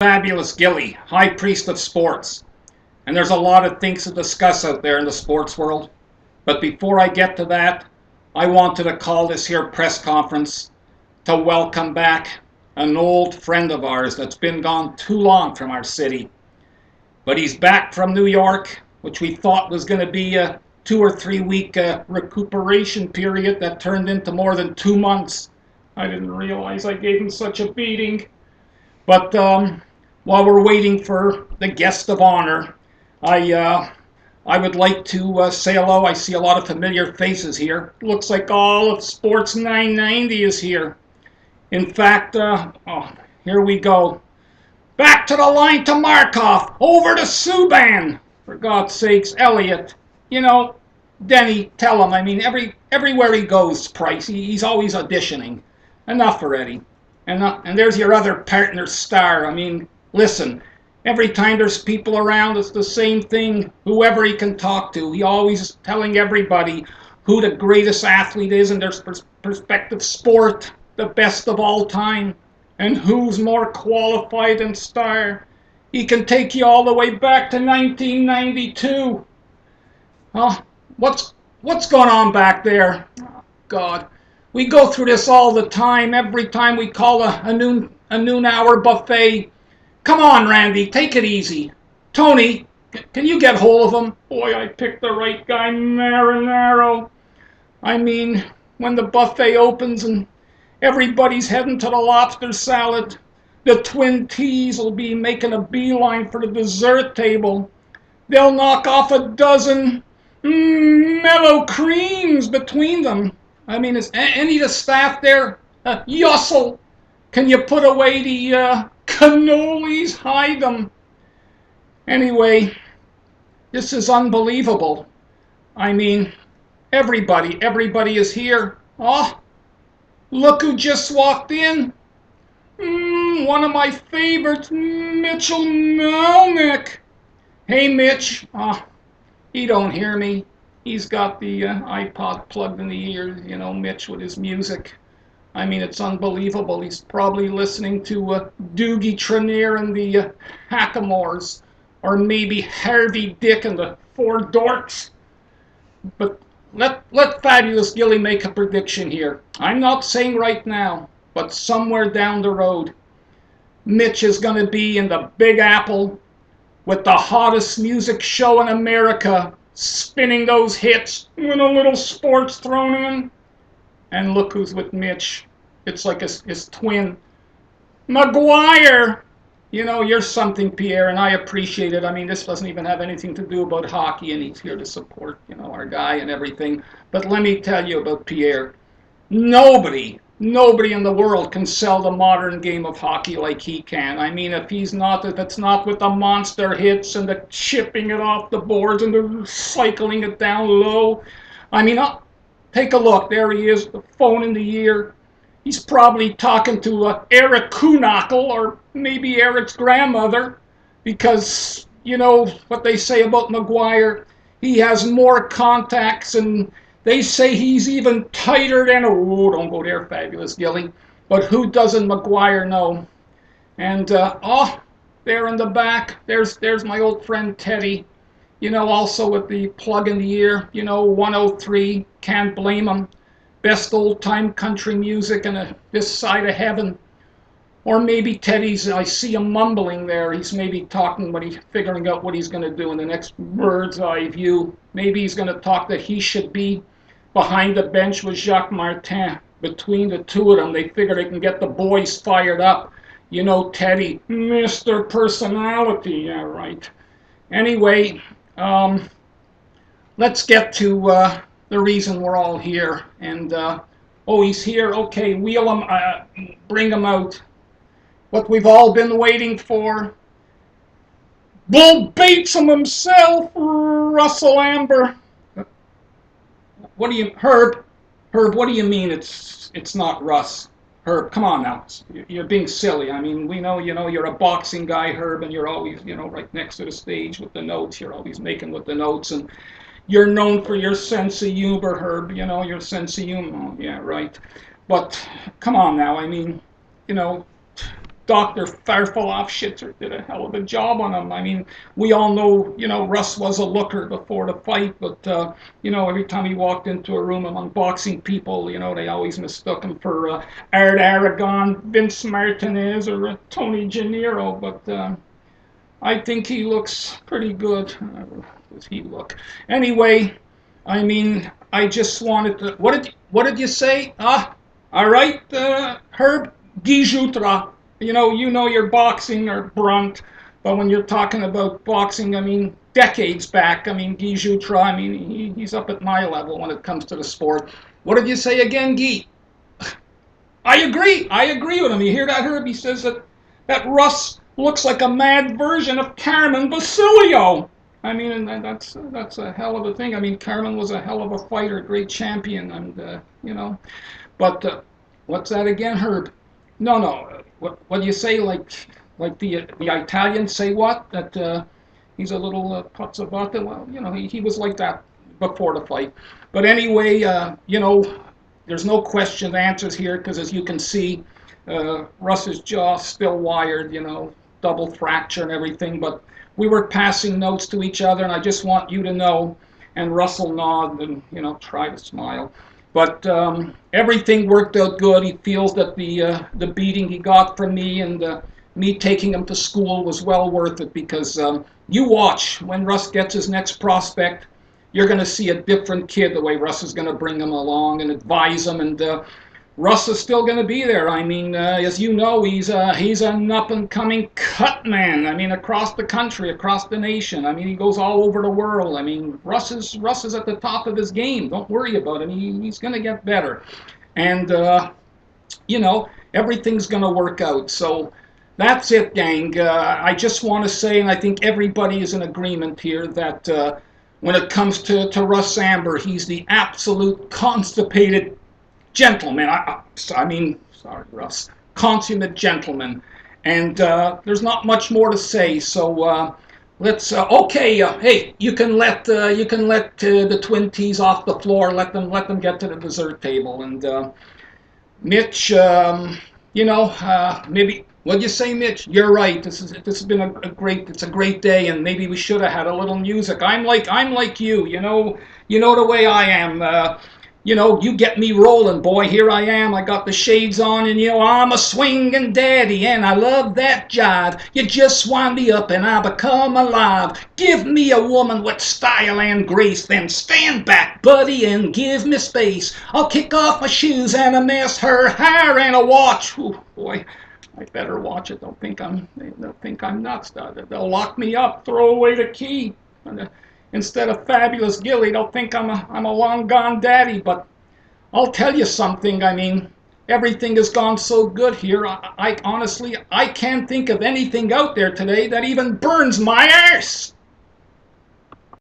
Fabulous Gilly, High Priest of Sports. And there's a lot of things to discuss out there in the sports world. But before I get to that, I wanted to call this here press conference to welcome back an old friend of ours that's been gone too long from our city. But he's back from New York, which we thought was going to be a 2 or 3 week recuperation period that turned into more than 2 months. I didn't realize I gave him such a beating. But while we're waiting for the guest of honor, I would like to say hello. I see a lot of familiar faces here. Looks like all of Sports 990 is here. In fact, here we go. Back to the line to Markov. Over to Subban. For God's sakes, Elliott. You know, Denny, tell him. I mean, everywhere he goes, Price, he's always auditioning. Enough already. And there's your other partner, Star. I mean, listen, every time there's people around, it's the same thing. Whoever he can talk to, he always telling everybody who the greatest athlete is in their perspective sport, the best of all time, and who's more qualified than Star. He can take you all the way back to 1992. Oh, what's going on back there? Oh, God. We go through this all the time, every time we call a noon hour buffet. Come on, Randy, take it easy. Tony, can you get hold of him? Boy, I picked the right guy, Marinaro. I mean, when the buffet opens and everybody's heading to the lobster salad, the Twin T's will be making a beeline for the dessert table. They'll knock off a dozen mellow creams between them. I mean, is any of the staff there? Yussel, can you put away the cannolis? Hide them. Anyway, this is unbelievable. I mean, everybody is here. Oh, look who just walked in. One of my favorites, Mitchell Melnick. Hey, Mitch. He don't hear me. He's got the iPod plugged in the ear, you know, Mitch, with his music. I mean, it's unbelievable. He's probably listening to Doogie Trenier and the Hackamores, or maybe Harvey Dick and the Four Dorks. But let Fabulous Gilly make a prediction here. I'm not saying right now, but somewhere down the road, Mitch is going to be in the Big Apple with the hottest music show in America, spinning those hits with a little sports thrown in. And look who's with Mitch. It's like his twin. McGuire! You know, you're something, Pierre, and I appreciate it. I mean, this doesn't even have anything to do about hockey, and he's here to support, you know, our guy and everything. But let me tell you about Pierre. Nobody in the world can sell the modern game of hockey like he can. I mean, if it's not with the monster hits and the chipping it off the boards and the cycling it down low. I mean, take a look. There he is, the phone in the ear. He's probably talking to Eric Kuhnackel or maybe Eric's grandmother, because you know what they say about McGuire. He has more contacts, and they say he's even tighter than, oh, don't go there, Fabulous Gilly. But who doesn't McGuire know? And, there in the back, there's my old friend Teddy. You know, also with the plug in the ear, you know, 103, can't blame him. Best old-time country music in this side of heaven. Or maybe Teddy's, I see him mumbling there. He's maybe talking when he's figuring out what he's going to do in the next bird's eye view. Maybe he's going to talk that he should be behind the bench with Jacques Martin. Between the two of them, they figure they can get the boys fired up. You know, Teddy, Mr. Personality. Yeah, right. Anyway, let's get to the reason we're all here. And, he's here. Okay, wheel him, bring him out. What we've all been waiting for. Bull Batesum himself, Russell Amber. What do you, Herb, what do you mean it's not Russ? Herb, come on now. You're being silly. I mean, we know, you know, you're a boxing guy, Herb, and you're always, you know, right next to the stage with the notes. You're always making with the notes, and you're known for your sense of humor, Herb, you know, your sense of humor. Oh, yeah, right. But come on now. I mean, you know, Dr. Farfalov-Schitzer did a hell of a job on him. I mean, we all know, Russ was a looker before the fight, but, every time he walked into a room among boxing people, they always mistook him for Art Aragon, Vince Martinez, or Tony Gennaro, but I think he looks pretty good. How does he look? Anyway, I mean, I just wanted to. What did you say? All right, Herb Guy Jutra. You know your boxing or Brunt, but when you're talking about boxing, I mean, decades back, I mean, Guy Jutra, I mean, he's up at my level when it comes to the sport. What did you say again, Guy? I agree with him. You hear that, Herb? He says that Russ looks like a mad version of Carmen Basilio. I mean, and that's a hell of a thing. I mean, Carmen was a hell of a fighter, great champion, and But what's that again, Herb? No. What do you say? Like the Italians say what? That he's a little puzzavata. Well, he was like that before the fight. But anyway, there's no question answers here because as you can see, Russ's jaw's still wired. Double fracture and everything. But we were passing notes to each other, and I just want you to know. And Russell nod and try to smile. But everything worked out good. He feels that the beating he got from me and me taking him to school was well worth it because you watch when Russ gets his next prospect, you're going to see a different kid the way Russ is going to bring him along and advise him. And Russ is still going to be there. I mean, as you know, he's an up-and-coming cut man. I mean, across the country, across the nation. I mean, he goes all over the world. I mean, Russ is at the top of his game. Don't worry about him. He's going to get better. And, everything's going to work out. So that's it, gang. I just want to say, and I think everybody is in agreement here, that when it comes to Russ Amber, he's the absolute constipated gentleman. I mean, sorry, Russ. Consummate gentleman. And there's not much more to say. So let's. Okay. Hey, you can let the Twin T's off the floor. Let them get to the dessert table. And Mitch, maybe. What'd you say, Mitch? You're right. This has been it's a great day, and maybe we should have had a little music. I'm like you. You know the way I am. You get me rolling, boy. Here I am. I got the shades on, and I'm a swinging daddy, and I love that jive. You just wind me up, and I become alive. Give me a woman with style and grace, then stand back, buddy, and give me space. I'll kick off my shoes and a mess her hair and a watch. Ooh, boy, I better watch it. They'll think I'm nuts. They'll lock me up, throw away the key. Instead of Fabulous Gilly, they'll think I'm a long gone daddy. But I'll tell you something. I mean, everything has gone so good here. I honestly can't think of anything out there today that even burns my arse.